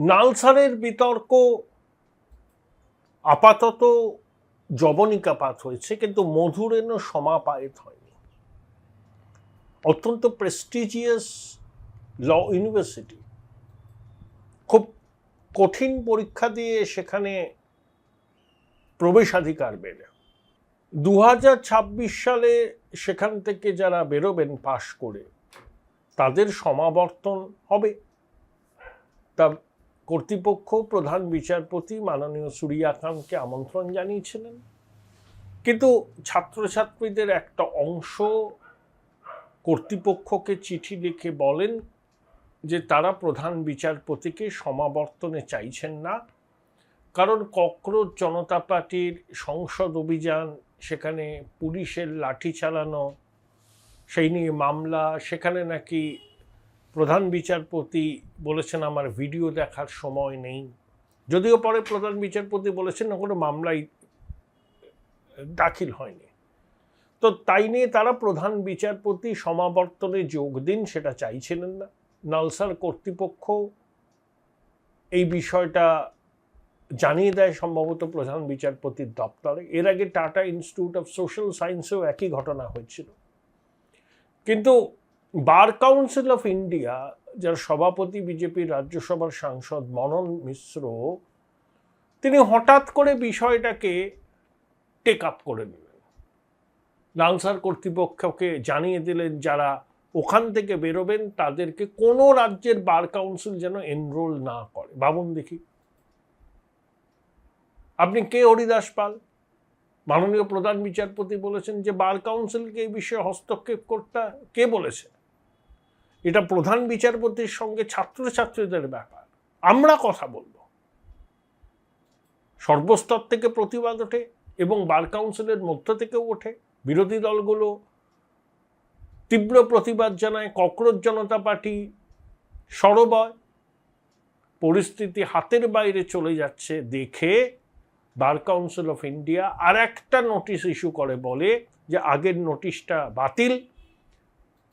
নালসারের বিতর্ক আপাতত জবনিকাপাত হয়েছে, কিন্তু মধুরেণও সমাপায়িত হয়নি। অত্যন্ত প্রেস্টিজিয়াস ল ইউনিভার্সিটি, খুব কঠিন পরীক্ষা দিয়ে সেখানে প্রবেশাধিকার বেড়ে 2026 সালে সেখান থেকে যারা বেরোবেন পাশ করে তাদের সমাবর্তন হবে। তা কর্তৃপক্ষ প্রধান বিচারপতি মাননীয় সূরিয়া খানকে আমন্ত্রণ জানিয়েছিলেন, কিন্তু ছাত্রছাত্রীদের একটা অংশ কর্তৃপক্ষকে চিঠি লিখে বলেন যে তারা প্রধান বিচারপতিকে সমাবর্তনে চাইছেন না, কারণ ককরোচ জনতা পার্টির সংসদ অভিযান, সেখানে পুলিশের লাঠি চালানো, সেই নিয়ে মামলা, সেখানে নাকি প্রধান বিচারপতি বলেছেন আমার ভিডিও দেখার সময় নেই। যদিও পরে প্রধান বিচারপতি বলেছেন না, কোনো মামলাই দাখিল হয়নি। তো তাই নিয়ে তারা প্রধান বিচারপতি সমাবর্তনে যোগ দিন সেটা চাইছিলেন না। নালসার কর্তৃপক্ষ এই বিষয়টা জানিয়ে দেয় সম্ভবত প্রধান বিচারপতির দপ্তরে। এর আগে টাটা ইনস্টিটিউট অফ সোশ্যাল সায়েন্সেও একই ঘটনা হয়েছিল। কিন্তু বার কাউন্সিল অফ ইন্ডিয়া, যার সভাপতি বিজেপির রাজ্যসভার সাংসদ মনন মিশ্র, তিনি হঠাৎ করে বিষয়টাকে টেক আপ করে নিলেন। নালসার কর্তৃপক্ষকে জানিয়ে দিলেন যারা ওখান থেকে বেরোবেন তাদেরকে কোনো রাজ্যের বার কাউন্সিল যেন এনরোল না করে। ভাবুন দেখি, আপনি কে? হরিদাস পাল, মাননীয় প্রধান বিচারপতি বলেছেন যে বার কাউন্সিলকে এই বিষয়ে হস্তক্ষেপ করতে। কে বলেছে? এটা প্রধান বিচারপতির সঙ্গে ছাত্রছাত্রীদের ব্যাপার। আমরা কথা বলবো। সর্বস্তর থেকে প্রতিবাদ ওঠে এবং বার কাউন্সিলের মধ্য থেকেও ওঠে। বিরোধী দলগুলো তীব্র প্রতিবাদ জানায়, ককরোচ জনতা পার্টি সরব হয়। পরিস্থিতি হাতের বাইরে চলে যাচ্ছে দেখে বার কাউন্সিল অফ ইন্ডিয়া আর একটা নোটিশ ইস্যু করে, বলে যে আগের নোটিশটা বাতিল,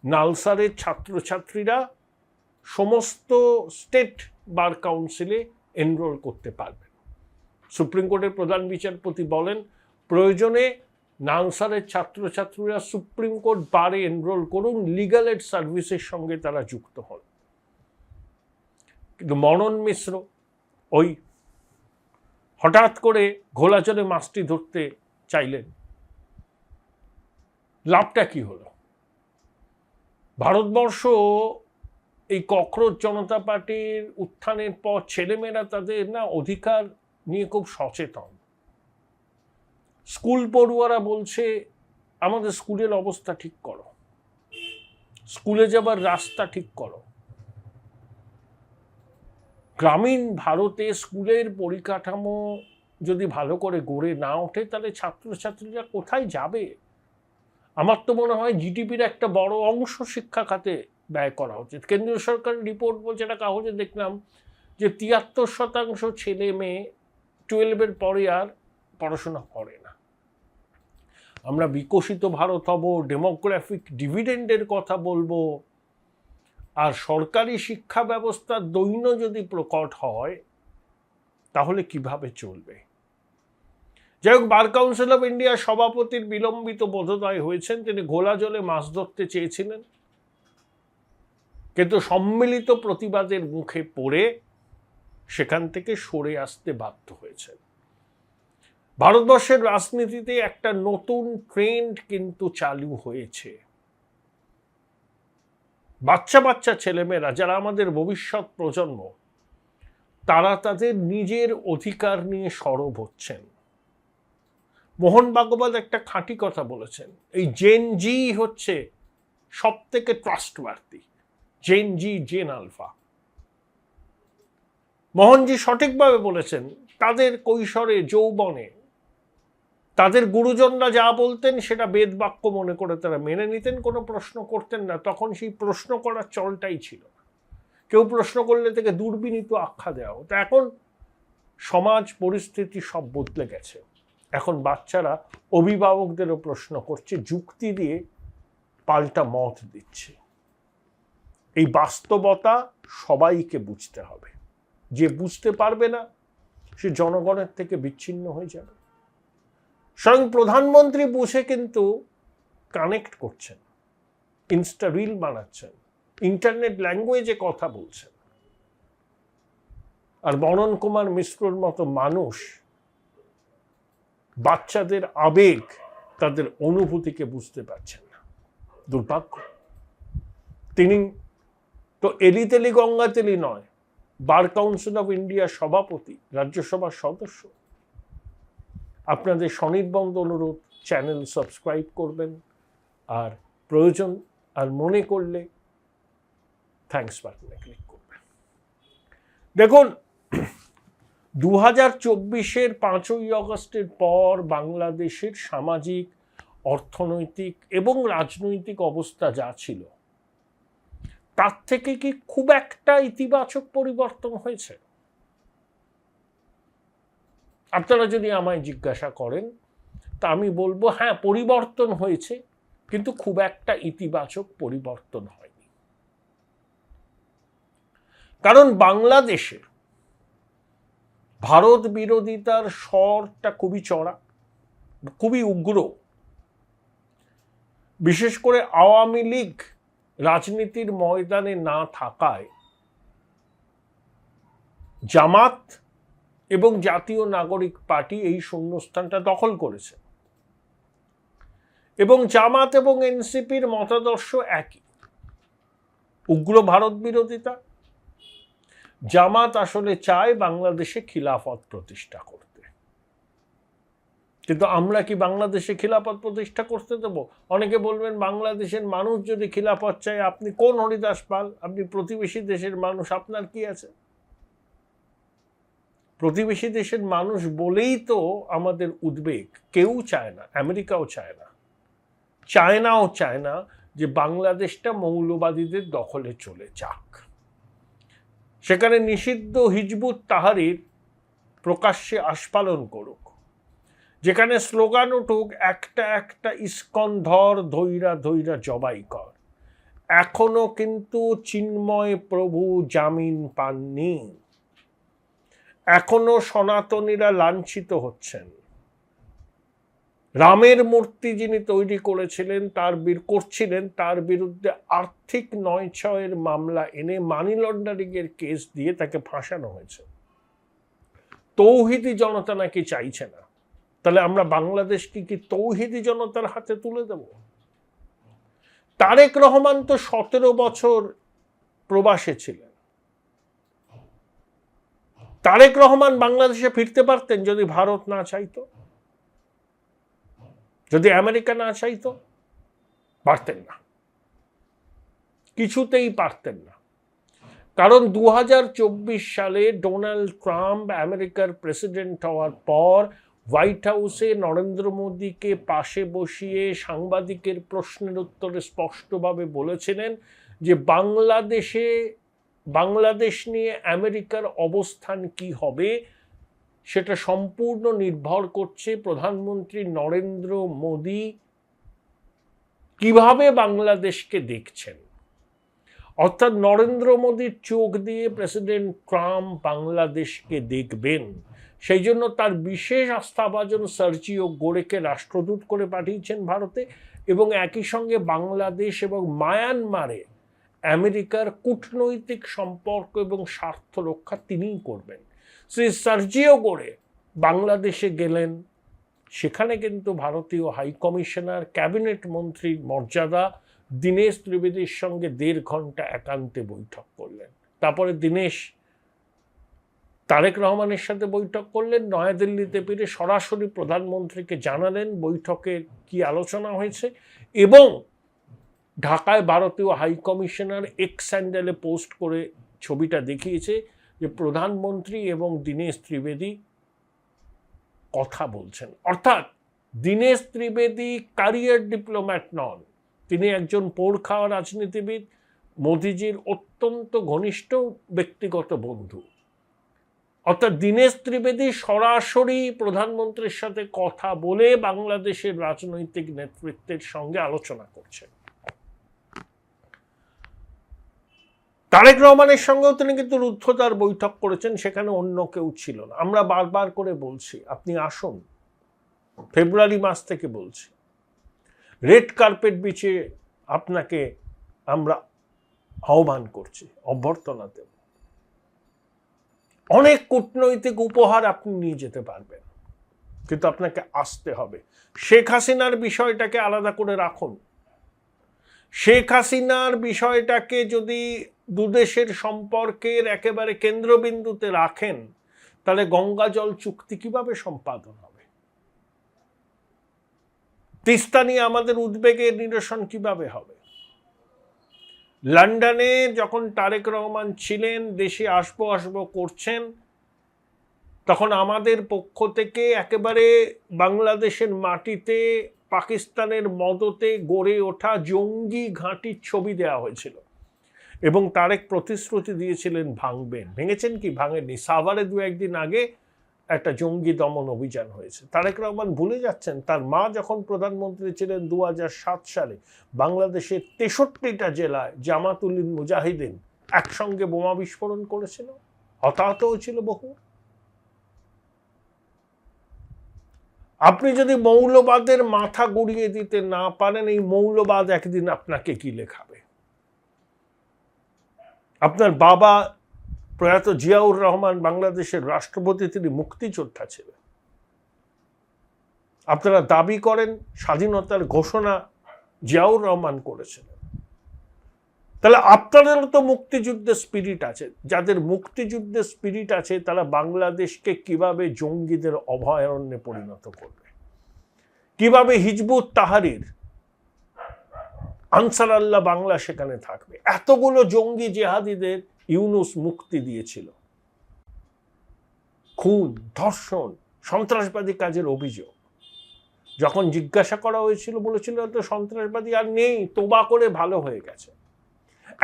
নালসারের ছাত্রছাত্রীরা সমস্ত স্টেট বার কাউন্সিলে এনরোল করতে পারবেন। সুপ্রিম কোর্টের প্রধান বিচারপতি বলেন প্রয়োজনে নালসারের ছাত্রছাত্রীরা সুপ্রিম কোর্ট বারে এনরোল করুন, লিগ্যাল এড সার্ভিসের সঙ্গে তারা যুক্ত হন। কিন্তু মনন মিশ্র ওই হঠাৎ করে ঘোলা জলে মাছটি ধরতে চাইলেন। লাভটা কি হলো? ভারতবর্ষ এই ককরোচ জনতা পার্টির উত্থানের পর ছেলেমেয়েরা তাদের অধিকার নিয়ে খুব সচেতন। স্কুল পড়ুয়ারা বলছে আমাদের স্কুলের অবস্থা ঠিক করো, স্কুলে যাবার রাস্তা ঠিক করো। গ্রামীণ ভারতে স্কুলের পরিকাঠামো যদি ভালো করে গড়ে না ওঠে তাহলে ছাত্রছাত্রীরা কোথায় যাবে? আমার তো মনে হয় জিডিপির একটা বড় অংশ শিক্ষা খাতে ব্যয় করা উচিত। কেন্দ্রীয় সরকারের রিপোর্ট বলছে, একটা কাগজে দেখলাম যে 73% ছেলে মেয়ে 12-এর পরে আর পড়াশোনা করে না। আমরা বিকশিত ভারত হব, ডেমোগ্রাফিক ডিভিডেন্ডের কথা বলবো, আর সরকারি শিক্ষা ব্যবস্থার দৈন্য যদি প্রকট হয় তাহলে কিভাবে চলবে? যাই হোক, বার কাউন্সিল অফ ইন্ডিয়ার সভাপতির বিলম্বিত বোধোদয় হয়েছেন। তিনি ঘোলা জলে মাছ ধরতে চেয়েছিলেন, কিন্তু সম্মিলিত প্রতিবাদের মুখে পড়ে সেখান থেকে সরে আসতে বাধ্য হয়েছেন। ভারতবর্ষের রাজনীতিতে একটা নতুন ট্রেন্ড কিন্তু চালু হয়েছে। বাচ্চা বাচ্চা ছেলেমেয়েরা যারা আমাদের ভবিষ্যৎ প্রজন্ম, তারা তাদের নিজের অধিকার নিয়ে সরব হচ্ছেন। মোহন ভাগবত একটা খাঁটি কথা বলেছেন, এই জেন জি হচ্ছে সব থেকে ট্রাস্টওয়ার্দি, জেন জি, জেন আলফা। মোহনজি সঠিকভাবে বলেছেন, তাদের কৈশোরে যৌবনে তাদের গুরুজনরা যা বলতেন সেটা বেদ বাক্য মনে করে তারা মেনে নিতেন, কোনো প্রশ্ন করতেন না। তখন সেই প্রশ্ন করার চলটাই ছিল না। কেউ প্রশ্ন করলে থেকে দুর্বিনীত আখ্যা দেওয়া হতো। এখন সমাজ পরিস্থিতি সব বদলে গেছে। এখন বাচ্চারা অভিভাবকদেরও প্রশ্ন করছে, যুক্তি দিয়ে পাল্টা মত দিচ্ছে। এই বাস্তবতা সবাইকে বুঝতে হবে। যে বুঝতে পারবে না সে জনগণের থেকে বিচ্ছিন্ন হয়ে যাবে। স্বয়ং প্রধানমন্ত্রী বসে কিন্তু কানেক্ট করছেন, ইনস্টা রিল বানাচ্ছেন, ইন্টারনেট ল্যাঙ্গুয়েজে কথা বলছেন, আর বরণ কুমার মিশ্রর মতো মানুষ বাচ্চাদের আবেগ, তাদের অনুভূতিকে বুঝতে পারছেন না। দুর্ভাগ্য। তিনি তো এলিতেলি গঙ্গাতেলি নয়, বার কাউন্সিল অফ ইন্ডিয়ার সভাপতি, রাজ্যসভার সদস্য। আপনাদের স্বনির্বন্ধ অনুরোধ, চ্যানেল সাবস্ক্রাইব করবেন, আর প্রয়োজন আর মনে করলে থ্যাঙ্কস বাটনে ক্লিক করবেন। দেখুন, 2024-এর 5ই আগস্টের পর বাংলাদেশের সামাজিক, অর্থনৈতিক এবং রাজনৈতিক অবস্থা যা ছিল তার থেকে কি খুব একটা ইতিবাচক পরিবর্তন হয়েছে? আপনারা যদি আমায় জিজ্ঞাসা করেন তা আমি বলবো হ্যাঁ, পরিবর্তন হয়েছে, কিন্তু খুব একটা ইতিবাচক পরিবর্তন হয়নি। কারণ বাংলাদেশে ভারত বিরোধিতার স্বরটা খুবই চড়া, খুবই উগ্র। বিশেষ করে আওয়ামী লীগ রাজনীতির ময়দানে না থাকায় জামাত এবং জাতীয় নাগরিক পার্টি এই শূন্যস্থানটা দখল করেছে। এবং জামাত এবং এনসিপির মতাদর্শ একই, উগ্র ভারত বিরোধিতা। জামাত আসলে চায় বাংলাদেশে খিলাফত প্রতিষ্ঠা করতে, কিন্তু আমরা কি বাংলাদেশে খিলাফত প্রতিষ্ঠা করতে দেব? অনেকে বলবেন বাংলাদেশের মানুষ যদি খিলাফত চায়, আপনি কোন হরিদাস পাল? আপনি প্রতিবেশী দেশের মানুষ, আপনার কি আছে? প্রতিবেশী দেশের মানুষ বলেই তো আমাদের উদ্বেগ। কেউ চায় না, আমেরিকাও চায় না, চায়নাও চায় না যে বাংলাদেশটা মৌলবাদীদের দখলে চলে যাক। সেখানে নিষিদ্ধ হিজবুত তাহরির প্রকাশ্যে আস্ফালন করুক, যেখানে স্লোগান উঠুক একটা একটা ইস্কন ধর, ধৈরা ধৈরা জবাই কর। এখনো কিন্তু চিন্ময় প্রভু জামিন পাননি, এখনো সনাতনীরা লাঞ্ছিত হচ্ছেন। রামের মূর্তি যিনি তৈরি করেছিলেন, তার বিরুদ্ধে আর্থিক 9/6 মামলা এনে মানি লন্ডারিং এর কেস দিয়ে তাকে ফাঁসানো হয়েছে। তৌহিদি জনতা নাকি চাইছে না। তাহলে আমরা বাংলাদেশকে কি তৌহিদি জনতার হাতে তুলে দেব? তারেক রহমান তো 17 বছর প্রবাসে ছিলেন। তারেক রহমান বাংলাদেশে ফিরতে পারতেন যদি ভারত না চাইতো, যদি আমেরিকা না চাইতো? পারতেন না, কিছুতেই পারতেন না। কারণ 2024 সালে ডোনাল্ড ট্রাম্প আমেরিকার প্রেসিডেন্ট হওয়ার পর হোয়াইট হাউসে নরেন্দ্র মোদীকে পাশে বসিয়ে সাংবাদিকের প্রশ্নের উত্তরে স্পষ্টভাবে বলেছিলেন যে বাংলাদেশ নিয়ে আমেরিকার অবস্থান কি হবে সেটা সম্পূর্ণ নির্ভর করছে প্রধানমন্ত্রী নরেন্দ্র মোদী কিভাবে বাংলাদেশকে দেখছেন। অর্থাৎ নরেন্দ্র মোদীর চোখ দিয়ে প্রেসিডেন্ট ট্রাম্প বাংলাদেশকে দেখবেন। সেই জন্য তার বিশেষ আস্থাভাজন সার্জিও গোরেকে রাষ্ট্রদূত করে পাঠিয়েছেন ভারতে, এবং একই সঙ্গে বাংলাদেশ এবং মায়ানমারে আমেরিকার কূটনৈতিক সম্পর্ক এবং স্বার্থ রক্ষা তিনিই করবেন। শ্রী সার্জিও গোরে বাংলাদেশে গেলেন, সেখানে কিন্তু ভারতীয় হাইকমিশনার ক্যাবিনেট মন্ত্রীর মর্যাদা দীনেশ ত্রিবেদীর সঙ্গে 1.5 ঘন্টা একান্তে বৈঠক করলেন। তারপরে দীনেশ তারেক রহমানের সাথে বৈঠক করলেন, নয়াদিল্লিতে ফিরে সরাসরি প্রধানমন্ত্রীকে জানালেন বৈঠকে কি আলোচনা হয়েছে, এবং ঢাকায় ভারতীয় হাইকমিশনার এক্স হ্যান্ডেলে পোস্ট করে ছবিটা দেখিয়েছে যে প্রধানমন্ত্রী এবং দীনেশ ত্রিবেদী কথা বলছেন। অর্থাৎ দীনেশ ত্রিবেদী ক্যারিয়ার ডিপ্লোম্যাট নন, তিনি একজন পোড় খাওয়া রাজনীতিবিদ, মোদিজির অত্যন্ত ঘনিষ্ঠ ব্যক্তিগত বন্ধু। অর্থাৎ দীনেশ ত্রিবেদী সরাসরি প্রধানমন্ত্রীর সাথে কথা বলে বাংলাদেশের রাজনৈতিক নেতৃত্বের সঙ্গে আলোচনা করছেন। তারেক রহমানের সঙ্গেও তিনি কিন্তু রুদ্ধতার বৈঠক করেছেন, সেখানে অন্য কেউ ছিল না। আমরা বারবার করে বলছি আপনি আসুন, ফেব্রুয়ারি মাস থেকে বলছি, রেড কার্পেট বিছিয়ে আপনাকে আমরা আহ্বান করছি, অভ্যর্থনা দেব। অনেক কূটনৈতিক উপহার আপনি নিয়ে যেতে পারবেন, কিন্তু আপনাকে আসতে হবে। শেখ হাসিনার বিষয়টাকে আলাদা করে রাখুন। শেখ হাসিনার বিষয়টাকে যদি দুদেশের সম্পর্কের একেবারে কেন্দ্রবিন্দুতে রাখেন, তাহলে গঙ্গা জল চুক্তি কিভাবে সম্পাদন হবে? তিস্তা নিয়ে আমাদের উদ্বেগের নিরসন কিভাবে হবে? লন্ডনে যখন তারেক রহমান ছিলেন, দেশে আসবো করছেন, তখন আমাদের পক্ষ থেকে একেবারে বাংলাদেশের মাটিতে পাকিস্তানের মদতে গড়ে ওঠা জঙ্গি ঘাঁটির ছবি দেওয়া হয়েছিল এবং তারেক প্রতিশ্রুতি দিয়েছিলেন ভাঙবেন। ভেঙেছেন কি? ভাঙেননি। সাভারে দু একদিন আগে একটা জঙ্গি দমন অভিযান হয়েছে। তারেক রহমান ভুলে যাচ্ছেন তার মা যখন প্রধানমন্ত্রী ছিলেন 2007 সালে বাংলাদেশের 63টা জেলায় জামাতুল মুজাহিদিন একসঙ্গে বোমা বিস্ফোরণ করেছিল, হতাহত হয়েছিল বহু। আপনি যদি মৌলবাদের মাথা গড়িয়ে দিতে না পারেন, এই মৌলবাদ একদিন আপনাকে কি লেখাবে? আপনার বাবা প্রয়াত জিয়াউর রহমান বাংলাদেশের রাষ্ট্রপতি, তিনি মুক্তিযোদ্ধা ছিলেন। আপনারা দাবি করেন স্বাধীনতার ঘোষণা জিয়াউর রহমান করেছিলেন, তাহলে আপনাদেরও তো মুক্তিযুদ্ধের স্পিরিট আছে। যাদের মুক্তিযুদ্ধের স্পিরিট আছে তারা বাংলাদেশকে কিভাবে জঙ্গিদের অভয়ারণ্যে পরিণত করবে, কিভাবে হিজবুত তাহরির, আনসার আল্লাহ বাংলা সেখানে থাকবে। এতগুলো জঙ্গি জেহাদিদের ইউনুস মুক্তি দিয়েছিল, খুন, ধর্ষণ, সন্ত্রাসবাদী কাজের অভিযোগ। যখন জিজ্ঞাসা করা হয়েছিল বলেছিল তো সন্ত্রাসবাদী আর নেই, তোবা করে ভালো হয়ে গেছে।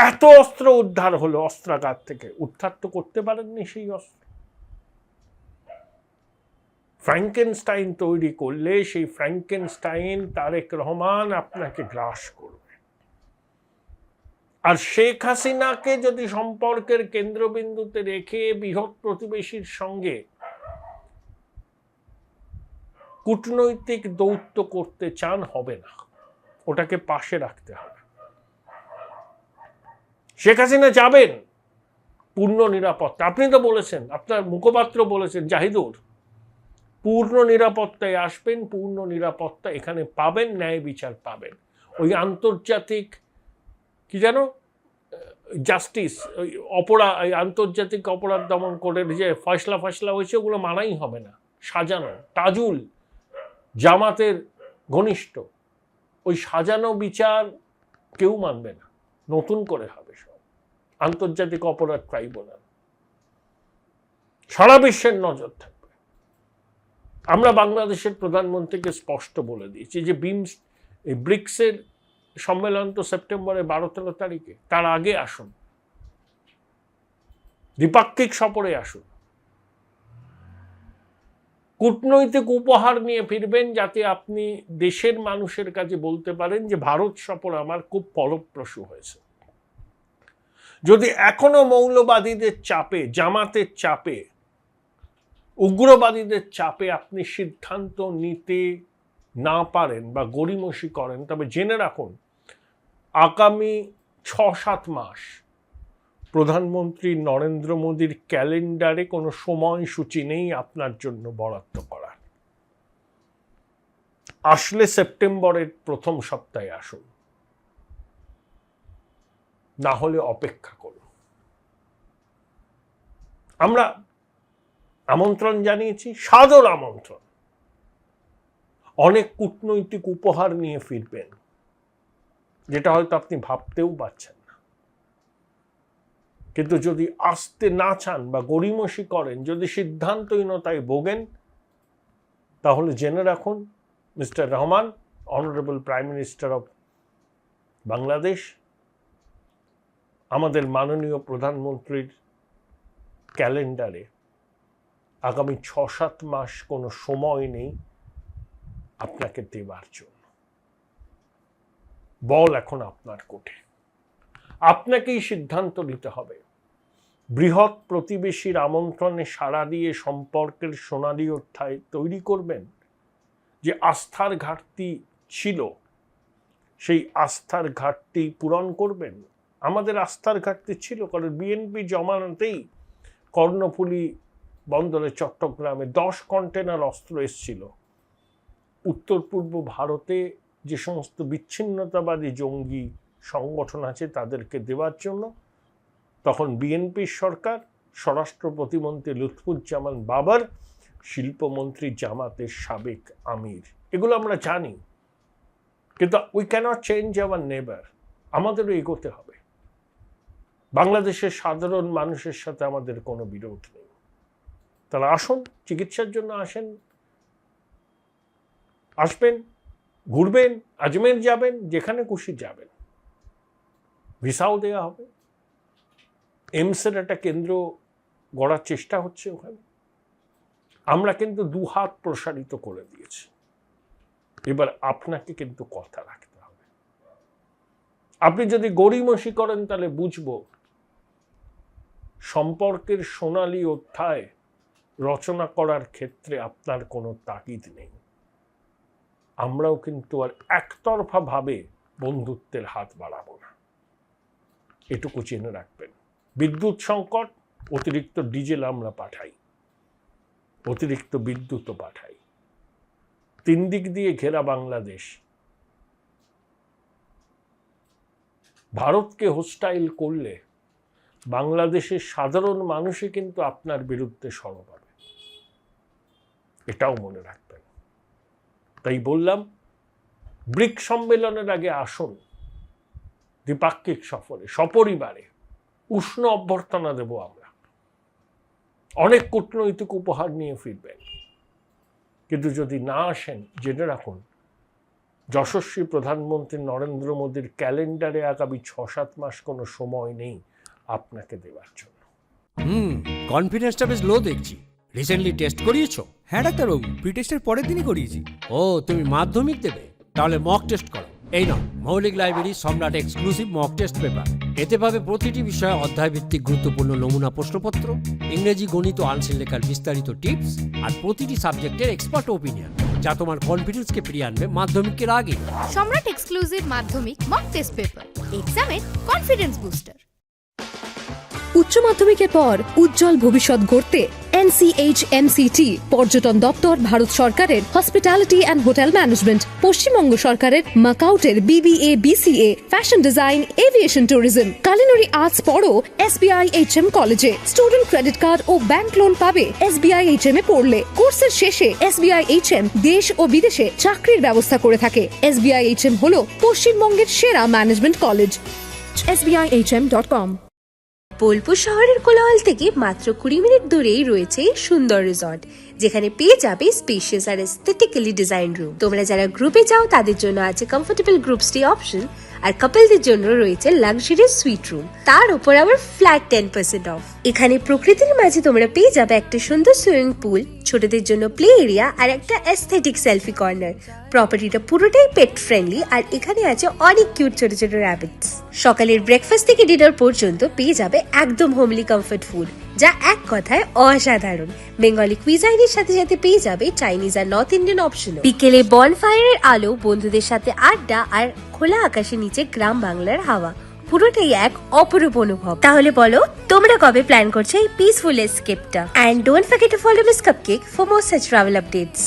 এত অস্ত্র উদ্ধার হলো অস্ত্রাগার থেকে, উদ্ধার তো করতে পারেননি সেই অস্ত্র। ফ্র্যাঙ্কেনস্টাইন তৈরি করলে সেই ফ্র্যাঙ্কেনস্টাইন তারেক রহমান আপনাকে গ্রাস করবে। আর শেখ হাসিনাকে যদি সম্পর্কের কেন্দ্রবিন্দুতে রেখে বৃহৎ প্রতিবেশীর সঙ্গে কূটনৈতিক দৌত্য করতে চান, হবে না, ওটাকে পাশে রাখতে হবে। শেখ হাসিনা যাবেন পূর্ণ নিরাপত্তা, আপনি তো বলেছেন, আপনার মুখপাত্র বলেছেন জাহিদুর, পূর্ণ নিরাপত্তায় আসবেন, পূর্ণ নিরাপত্তা এখানে পাবেন, ন্যায় বিচার পাবেন। ওই আন্তর্জাতিক কি যেন জাস্টিস, ওই আন্তর্জাতিক অপরাধ দমন করে যে ফয়সলা হয়েছে, ওগুলো মানাই হবে না। সাজানো, তাজুল জামাতের ঘনিষ্ঠ, ওই সাজানো বিচার কেউ মানবে না, নতুন করে হবে সব। আন্তর্জাতিক অপরাধ ট্রাইব্যুনাল, সারা বিশ্বের নজর থাকবে। আমরা বাংলাদেশের প্রধানমন্ত্রীকে স্পষ্ট বলে দিয়েছি যে ব্রিক্সের সম্মেলন তো সেপ্টেম্বরে 12-13 তারিখে, তার আগে আসুন, দ্বিপাক্ষিক সফরে আসুন, কূটনৈতিক উপহার নিয়ে ফিরবেন, যাতে আপনি দেশের মানুষের কাছে বলতে পারেন যে ভারত সফর আমার খুব ফলপ্রসূ হয়েছে। যদি এখনো মৌলবাদীদের চাপে, জামাতের চাপে, উগ্রবাদীদের চাপে আপনি সিদ্ধান্ত নিতে না পারেন বা গড়িমসি করেন, তবে জেনে রাখুন আগামী 6-7 মাস প্রধানমন্ত্রী নরেন্দ্র মোদীর ক্যালেন্ডারে কোনো সময়সূচি নেই আপনার জন্য বরাদ্দ করা। আসলে সেপ্টেম্বরের প্রথম সপ্তাহে আসুন, না হলে অপেক্ষা করুন। আমরা আমন্ত্রণ জানিয়েছি, সাদর আমন্ত্রণ। অনেক কূটনৈতিক উপহার নিয়ে ফিরবেন, যেটা হয়তো আপনি ভাবতেও পারছেন না। কিন্তু যদি আসতে না চান বা গড়িমসি করেন, যদি সিদ্ধান্তহীনতায় ভোগেন, তাহলে জেনে রাখুন mister Rahman, honourable prime minister of Bangladesh, আমাদের মাননীয় প্রধানমন্ত্রীর ক্যালেন্ডারে আগামী 6-7 মাস কোনো সময় নেই আপনাকে দেবার জন্য। বল এখন আপনার কোর্টে। আপনাকেই সিদ্ধান্ত নিতে হবে। বৃহৎ প্রতিবেশীর আমন্ত্রণে সাড়া দিয়ে সম্পর্কের সোনালী অধ্যায় তৈরি করবেন, যে আস্থার ঘাটতি ছিল সেই আস্থার ঘাটতি পূরণ করবেন। আমাদের আস্থার ঘাটতি ছিল, কারণ বিএনপি জমানাতেই কর্ণফুলী বন্দরে চট্টগ্রামে 10 কন্টেনার অস্ত্র এসছিল উত্তর পূর্ব ভারতে যে সমস্ত বিচ্ছিন্নতাবাদী জঙ্গি সংগঠন আছে তাদেরকে দেওয়ার জন্য। তখন বিএনপির সরকার, স্বরাষ্ট্র প্রতিমন্ত্রী লুৎফুজ্জামান বাবর, শিল্পমন্ত্রী জামাতের সাবেক আমির, এগুলো আমরা জানি। কিন্তু উই ক্যানট চেঞ্জ আওয়ার নেবার। আমাদেরও এগোতে হবে। বাংলাদেশের সাধারণ মানুষের সাথে আমাদের কোনো বিরোধ নেই। তারা আসুন, চিকিৎসার জন্য আসবেন, ঘুরবেন, আজমের যাবেন, যেখানে খুশি যাবেন, ভিসাও দেওয়া হবে। এইমসের একটা কেন্দ্র গড়ার চেষ্টা হচ্ছে ওখানে। আমরা কিন্তু 2 হাত প্রসারিত করে দিয়েছি। এবার আপনাকে কিন্তু কথা রাখতে হবে। আপনি যদি গড়িমসি করেন তাহলে বুঝবো সম্পর্কের সোনালী অধ্যায় রচনা করার ক্ষেত্রে আপনার কোনো তাগিদ নেই। আমরাও কিন্তু আর একতরফা ভাবে বন্ধুত্বের হাত বাড়াবো না, এটুকু জেনে রাখবেন। বিদ্যুৎ সংকট, অতিরিক্ত ডিজেল আমরা পাঠাই, অতিরিক্ত বিদ্যুৎও পাঠাই। 3 দিক দিয়ে ঘেরা বাংলাদেশ। ভারতকে হোস্টাইল করলে বাংলাদেশের সাধারণ মানুষই কিন্তু আপনার বিরুদ্ধে সরব হবে, এটাও মনে রাখবেন। তাই বললাম, ব্রিক সম্মেলনের আগে আসুন দ্বিপাক্ষিক সফরে, সপরিবারে উষ্ণ অভ্যর্থনা দেব আমরা। অনেক কূটনৈতিক উপহার নিয়ে ফিরবেন। কিন্তু যদি না আসেন, জেনে রাখুন যশস্বী প্রধানমন্ত্রী নরেন্দ্র মোদীর ক্যালেন্ডারে আগামী 6-7 মাস কোনো সময় নেই আপনাকে দেওয়ার জন্য। কনফিডেন্সটা বেশ লো দেখছি। রিসেন্টলি টেস্ট করিয়েছো? হ্যাঁ ডাক্তারবাবু, প্রি টেস্টের পরের দিনই করিয়েছি। ও, তুমি মাধ্যমিক দেবে? তাহলে মক টেস্ট করো। এই নাও মৌলিক লাইব্রেরি সম্রাট এক্সক্লুসিভ মক টেস্ট পেপার। এতে পাবে প্রতিটি বিষয়ে অধ্যায়ভিত্তিক গুরুত্বপূর্ণ নমুনা প্রশ্নপত্র, ইংরেজি, গণিত, আনসিল লেখার বিস্তারিত টিপস, আর প্রতিটি সাবজেক্টের এক্সপার্ট ওপিনিয়ন, যা তোমার কনফিডেন্সকে ফিরিয়ে আনবে মাধ্যমিকের আগে। সম্রাট এক্সক্লুসিভ মাধ্যমিক মক টেস্ট পেপার, এক্সামের কনফিডেন্স বুস্টার। উচ্চ মাধ্যমিকের পর উজ্জ্বল ভবিষ্যৎ গড়তে NCHMCT পর্যটন দপ্তর, ভারত সরকারের hospitality and hotel management, Paschimbanga সরকারের মাকাউটের BBA BCA, fashion design, aviation tourism, culinary arts পড়ো SBI HM কলেজে। স্টুডেন্ট ক্রেডিট কার্ড ও ব্যাংক লোন পাবে SBI HM এ পড়লে। কোর্সের শেষে SBI HM দেশ ও বিদেশে চাকরির ব্যবস্থা করে থাকে। SBI HM হলো পশ্চিমবঙ্গের সেরা ম্যানেজমেন্ট কলেজ। SBIHM.com। বোলপুর শহরের কোলাহল থেকে মাত্র 20 মিনিট দূরেই রয়েছে সুন্দর রিসর্ট, যেখানে পেয়ে যাবে স্পেশিয়াস আর এস্থেটিক্যালি ডিজাইন রুম। তোমরা যারা গ্রুপে যাও তাদের জন্য আছে কমফোর্টেবল গ্রুপ স্টে অপশন, আর কাপলদের জন্য রয়েছে লাক্সারিয়াস সুইট রুম, তার উপর আবার ফ্ল্যাট 10% অফ। এখানে প্রকৃতির মাঝে তোমরা পেয়ে যাবে একটা সুন্দর সুইমিং পুল, ছোটদের জন্য প্লে এরিয়া আর একটা এস্থেটিক সেলফি কর্নার। প্রপার্টিটা পুরোটাই পেট ফ্রেন্ডলি, আর এখানে আছে অনেক কিউট ছোট ছোট র্যাবিটস। সকালের ব্রেকফাস্ট থেকে ডিনার পর্যন্ত পেয়ে যাবে একদম হোমলি কমফর্ট ফুড, যা এক কথায় অসাধারণ। বেঙ্গলি কুইজাইনের সাথে সাথে পেয়ে যাবে চাইনিজ আর নর্থ ইন্ডিয়ান অপশন। বিকেলে বনফায়ারের আলো, বন্ধুদের সাথে আড্ডা আর খোলা আকাশের নিচে গ্রাম বাংলার হাওয়া, পুরোটাই এক অপরূপ অনুভব। তাহলে বলো, তোমরা কবে প্ল্যান করছো এই পিসফুল এসকেপটা? And don't forget to follow miss cupcake for more such travel updates.